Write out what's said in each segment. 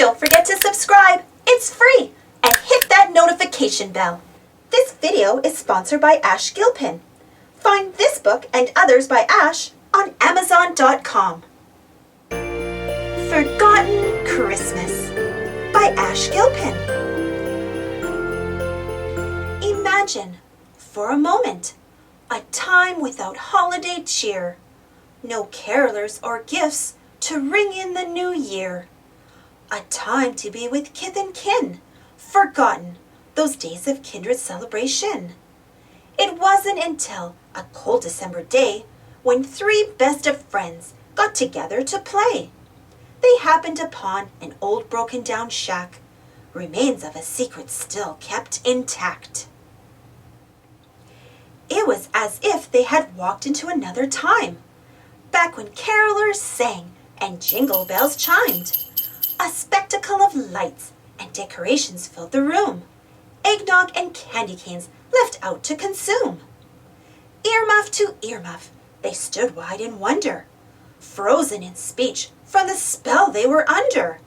Don't forget to subscribe. It's free. And hit that notification bell. This video is sponsored by Ash Gilpin. Find this book and others by Ash on Amazon.com. Forgotten Christmas by Ash Gilpin. Imagine, for a moment, a time without holiday cheer. No carolers or gifts to ring in the new year. A time to be with kith and kin, forgotten those days of kindred celebration. It wasn't until a cold December day when three best of friends got together to play. They happened upon an old broken down shack, remains of a secret still kept intact. It was as if they had walked into another time, back when carolers sang and jingle bells chimed. A spectacle of lights and decorations filled the room. Eggnog and candy canes left out to consume. Earmuff to earmuff, they stood wide in wonder, frozen in speech from the spell they were under.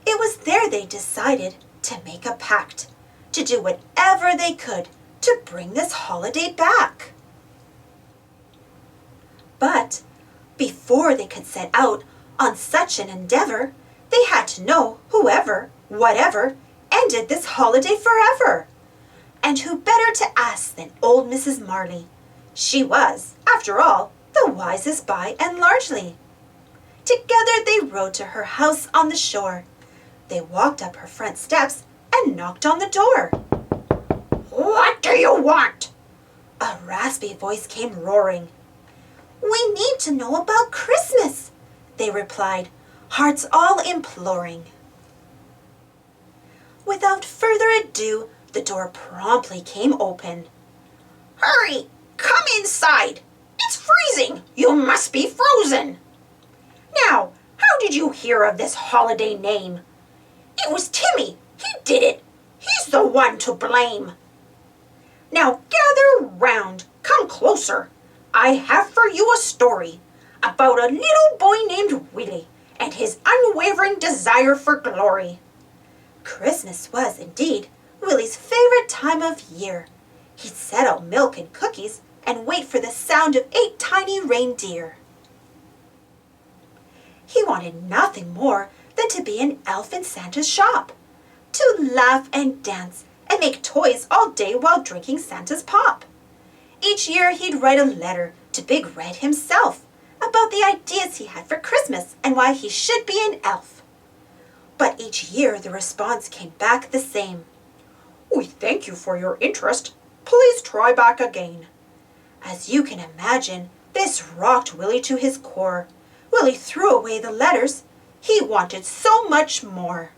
It was there they decided to make a pact, to do whatever they could to bring this holiday back. But before they could set out on such an endeavor, they had to know whoever, whatever, ended this holiday forever. And who better to ask than old Mrs. Marley? She was, after all, the wisest by and largely. Together they rode to her house on the shore. They walked up her front steps and knocked on the door. "What do you want?" A raspy voice came roaring. "We need to know about Christmas," they replied, hearts all imploring. Without further ado, the door promptly came open. "Hurry, come inside. It's freezing. You must be frozen. Now, how did you hear of this holiday name? It was Timmy. He did it. He's the one to blame. Now gather round, come closer. I have for you a story about a little boy named Willie and his unwavering desire for glory." Christmas was, indeed, Willie's favorite time of year. He'd set out milk and cookies and wait for the sound of 8 tiny reindeer. He wanted nothing more than to be an elf in Santa's shop, to laugh and dance and make toys all day while drinking Santa's pop. Each year he'd write a letter to Big Red himself about the ideas he had for Christmas and why he should be an elf. But each year the response came back the same. "We thank you for your interest. Please try back again." As you can imagine, this rocked Willie to his core. Willie threw away the letters. He wanted so much more.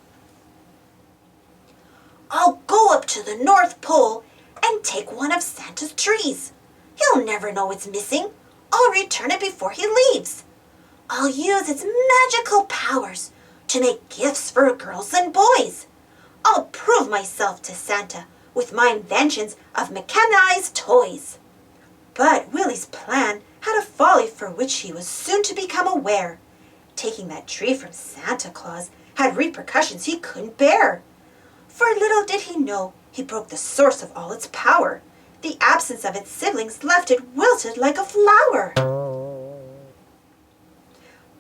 "I'll go up to the North Pole and take one of Santa's trees. He'll never know it's missing. I'll return it before he leaves. I'll use its magical powers to make gifts for girls and boys. I'll prove myself to Santa with my inventions of mechanized toys." But Willie's plan had a folly for which he was soon to become aware. Taking that tree from Santa Claus had repercussions he couldn't bear. For little did he know he broke the source of all its power. The absence of its siblings left it wilted like a flower.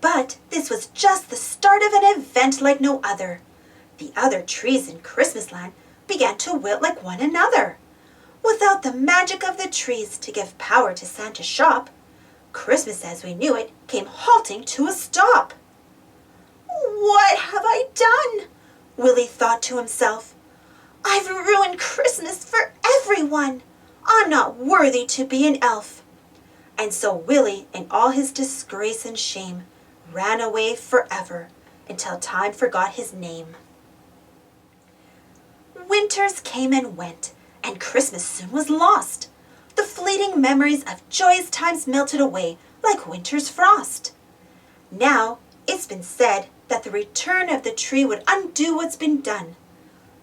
But this was just the start of an event like no other. The other trees in Christmasland began to wilt like one another. Without the magic of the trees to give power to Santa's shop, Christmas as we knew it came halting to a stop. "What have I done?" Willie thought to himself. "I've ruined Christmas for everyone. I'm not worthy to be an elf." And so Willie, in all his disgrace and shame, ran away forever until time forgot his name. Winters came and went, and Christmas soon was lost. The fleeting memories of joyous times melted away like winter's frost. Now, it's been said that the return of the tree would undo what's been done.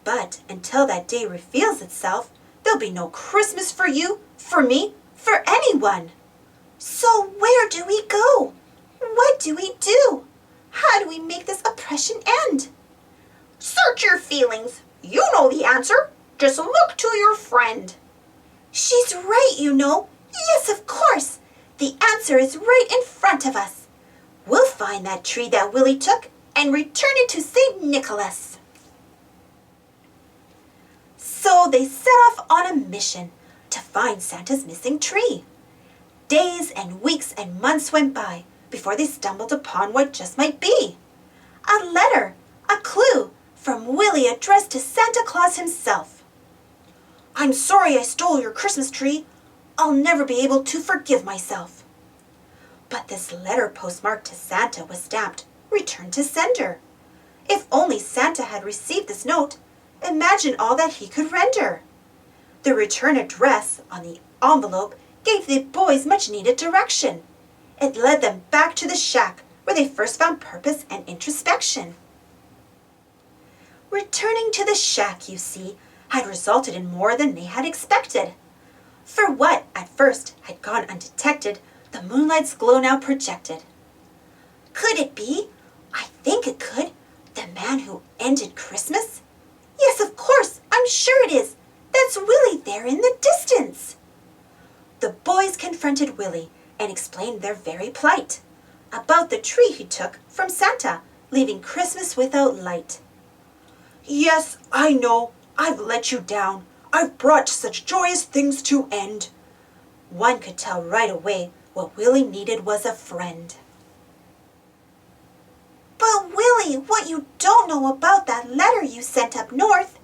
But until that day reveals itself, there'll be no Christmas for you, for me, for anyone. So where do we go? What do we do? How do we make this oppression end? Search your feelings. You know the answer. Just look to your friend. She's right, you know. Yes, of course. The answer is right in front of us. We'll find that tree that Willie took and return it to St. Nicholas. So they set off on a mission to find Santa's missing tree. Days and weeks and months went by before they stumbled upon what just might be. A letter, a clue, from Willie addressed to Santa Claus himself. "I'm sorry I stole your Christmas tree. I'll never be able to forgive myself." But this letter postmarked to Santa was stamped, "Return to sender." If only Santa had received this note, imagine all that he could render. The return address on the envelope gave the boys much needed direction. It led them back to the shack where they first found purpose and introspection. Returning to the shack, you see, had resulted in more than they had expected. For what, at first, had gone undetected, the moonlight's glow now projected. Could it be? I think it could. The man who ended Christmas? Yes, of course, I'm sure it is. That's Willie there in the distance. The boys confronted Willie and explained their very plight. About the tree he took from Santa, leaving Christmas without light. "Yes, I know, I've let you down. I've brought such joyous things to end." One could tell right away what Willie needed was a friend. "But Willie, what you don't know about that letter you sent up north,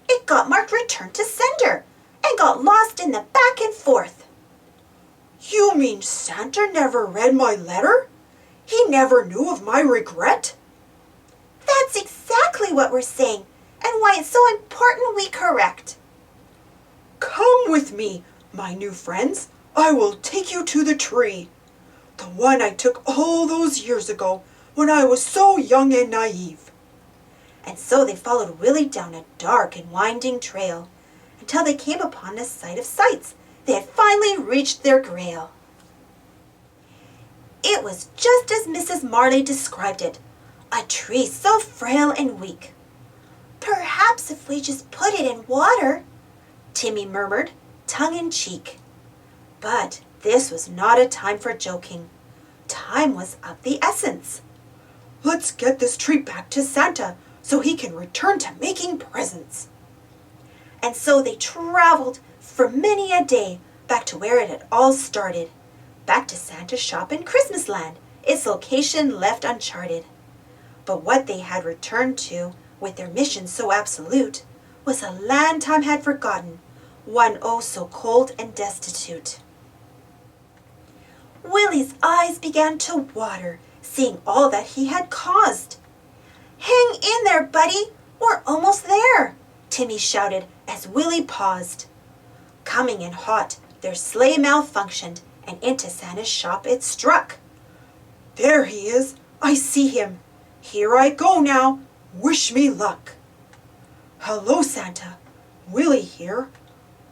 it got marked return to sender and got lost in the back and forth." "You mean Santa never read my letter? He never knew of my regret?" "That's exactly what we're saying, and why it's so important we correct." "Come with me, my new friends. I will take you to the tree. The one I took all those years ago when I was so young and naive." And so they followed Willie down a dark and winding trail until they came upon a sight of sights. They had finally reached their grail. It was just as Mrs. Marley described it, a tree so frail and weak. "Perhaps if we just put it in water," Timmy murmured, tongue in cheek. But this was not a time for joking. Time was of the essence. "Let's get this tree back to Santa so he can return to making presents." And so they traveled for many a day back to where it had all started, back to Santa's shop in Christmasland, its location left uncharted. But what they had returned to, with their mission so absolute, was a land time had forgotten, one oh so cold and destitute. Willie's eyes began to water, seeing all that he had caused. "Hang in there, buddy, we're almost there," Timmy shouted as Willie paused. Coming in hot, their sleigh malfunctioned, and into Santa's shop it struck. "There he is, I see him. Here I go now, wish me luck." "Hello, Santa, Willie here.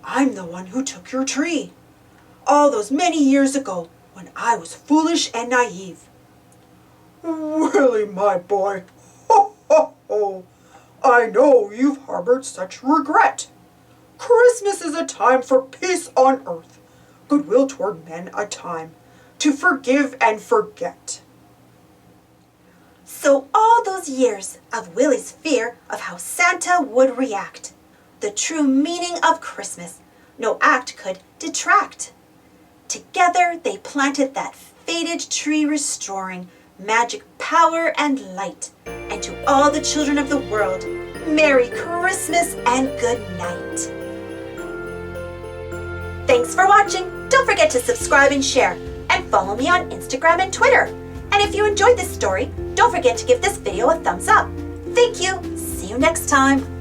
I'm the one who took your tree, all those many years ago when I was foolish and naive." "Willie, my boy, ho, ho, ho. I know you've harbored such regret. Christmas is a time for peace on earth, goodwill toward men a time to forgive and forget." So all those years of Willie's fear of how Santa would react, the true meaning of Christmas, no act could detract. Together they planted that faded tree, restoring magic power and light. And to all the children of the world, Merry Christmas and good night. Thanks for watching. Don't forget to subscribe and share, and follow me on Instagram and Twitter. And if you enjoyed this story, don't forget to give this video a thumbs up. Thank you. See you next time.